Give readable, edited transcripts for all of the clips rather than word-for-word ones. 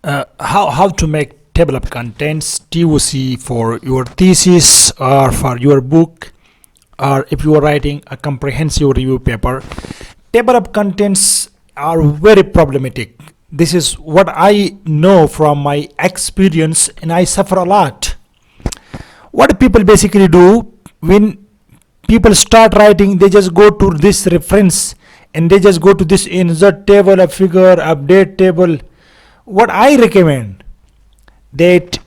How to make table of contents TOC for your thesis or for your book, or if you are writing a comprehensive review paper. Table of contents are very problematic. This is what I know from my experience, and I suffer a lot. What people basically do, when people start writing, they just go to this reference and they just go to this insert table, a figure, update table. What I recommend, that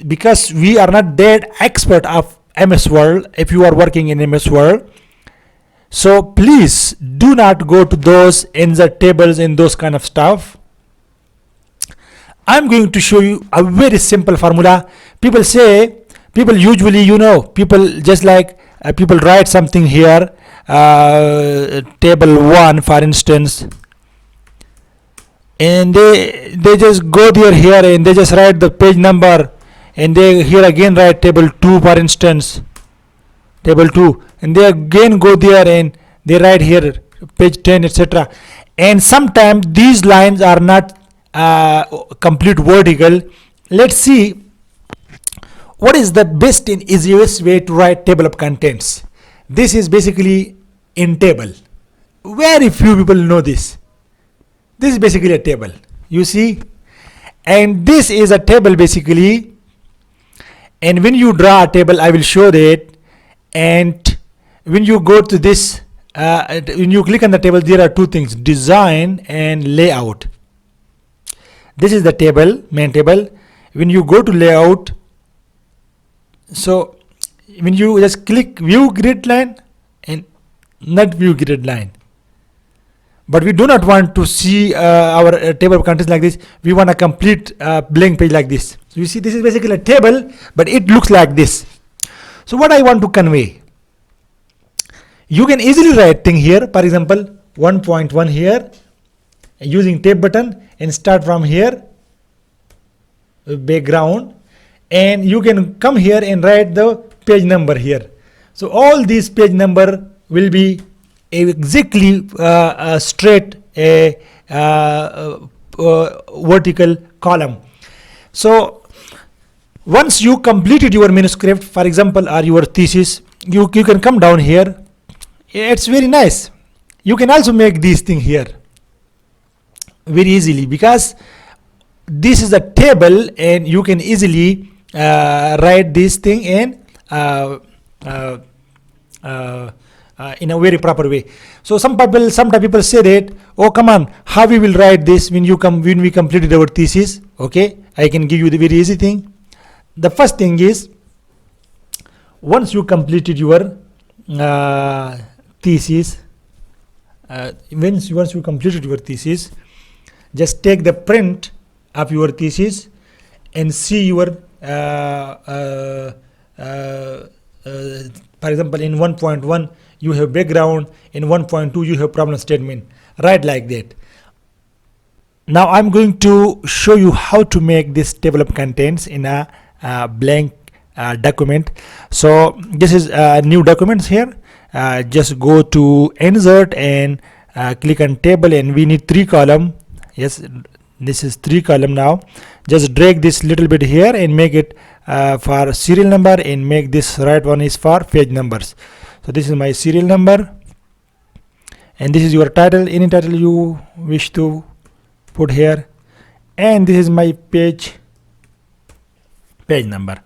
because we are not that expert of MS Word, if you are working in MS Word, so please do not go to those insert tables and those kind of stuff. I'm going to show you a very simple formula. People usually, people just like people write something here, table 1 for instance, and they just go here and they just write the page number, and they here again write table 2 for instance, table 2, and they again go there and they write here page 10, etc. And sometimes these lines are not complete vertical. Let's see what is the best and easiest way to write table of contents. This is basically in table. Very few people know this. This is basically a table, you see, and this is a table basically. And when you draw a table, I will show that. And when you go to this, when you click on the table, there are two things: design and layout. This is the table, main table. When you go to layout, so when you just click view grid line and not view grid line, but we do not want to see our table of contents like this. We want a complete blank page like this. So you see, this is basically a table, but it looks like this. So what I want to convey, you can easily write thing here. For example, 1.1 here, using tab button, and start from here, background, and you can come here and write the page number here. So all these page number will be exactly straight vertical column. So once you completed your manuscript, for example, or your thesis, you can come down here. It's very nice. You can also make this thing here very easily, because this is a table and you can easily write this thing in a very proper way. So sometimes people say that, oh come on, how we will write this when we completed our thesis. Okay, I can give you the very easy thing. The first thing is, once you completed your thesis, once you completed your thesis, just take the print of your thesis and see your for example, in 1.1 you have background, in 1.2 you have problem statement. Write like that. Now I'm going to show you how to make this table of contents in a blank document. So this is new documents here. Just go to insert and click on table, and we need 3 column. Yes, this is 3 column. Now just drag this little bit here and make it for serial number, and make this right one is for page numbers. So this is my serial number, and this is your title, any title you wish to put here, and this is my page number.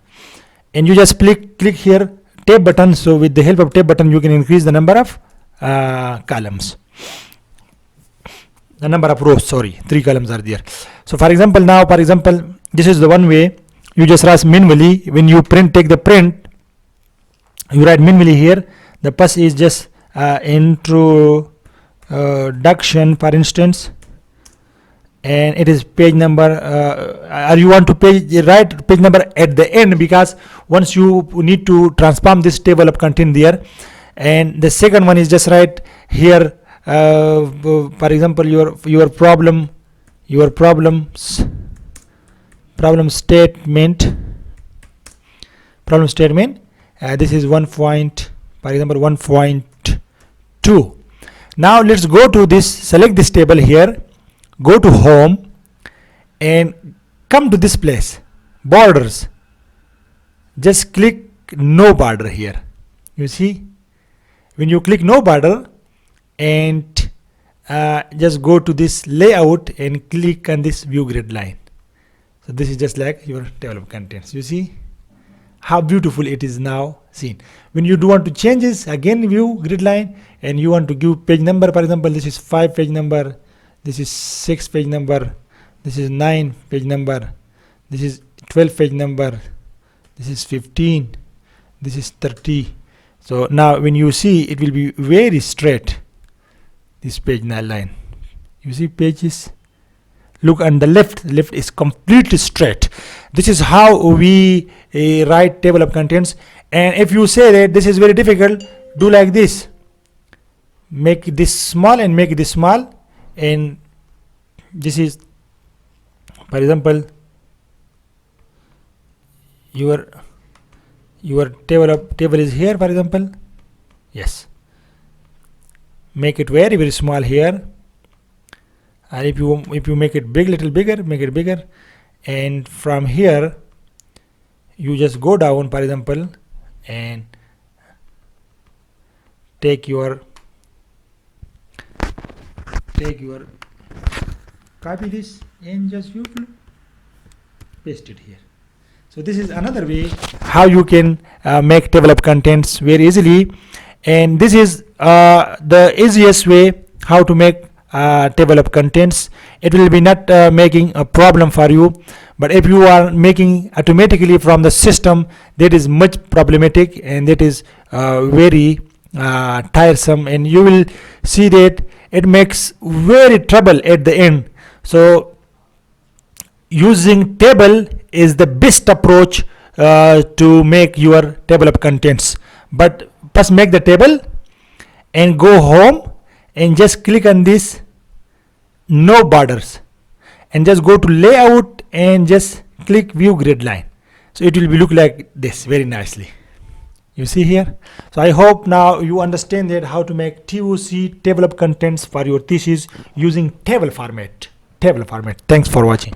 And you just click here tab button. So with the help of tab button, you can increase the number of columns, the number of rows. Sorry, 3 columns are there. So for example, this is the one way. You just write manually. When you take the print, you write manually here. The first is just introduction, for instance, and it is page number, or you want to write page number at the end, because once you need to transform this table of content there. And the second one is just write here, for example, your problem statement. This is 1.2. Now let's go to this, select this table here, go to home, and come to this place, borders. Just click no border here. You see, when you click no border and just go to this layout and click on this view grid line. So this is just like your table of contents. You see how beautiful it is now seen. When you do want to change this, again view grid line, and you want to give page number, for example, this is 5 page number, this is 6 page number, this is 9 page number, this is 12 page number, this is 15, this is 30. So now when you see, it will be very straight, this page line. You see pages, look on the left is completely straight. This is how we write table of contents. And if you say that this is very difficult, do like this, make this small and make this small, and this is, for example, your table is here, for example. Yes, make it very, very small here. And if you make it big, little bigger, make it bigger. And from here you just go down, for example, and take your copy this and just you paste it here. So this is another way how you can make table of contents very easily, and this is the easiest way how to make table of contents. It will be not making a problem for you, but if you are making automatically from the system, that is much problematic, and that is very tiresome, and you will see that it makes very trouble at the end. So using table is the best approach to make your table of contents. But first make the table and go home and just click on this no borders and just go to layout and just click view grid line. So it will be look like this very nicely. You see here. So I hope now you understand that how to make TOC table of contents for your thesis using table format. Thanks for watching.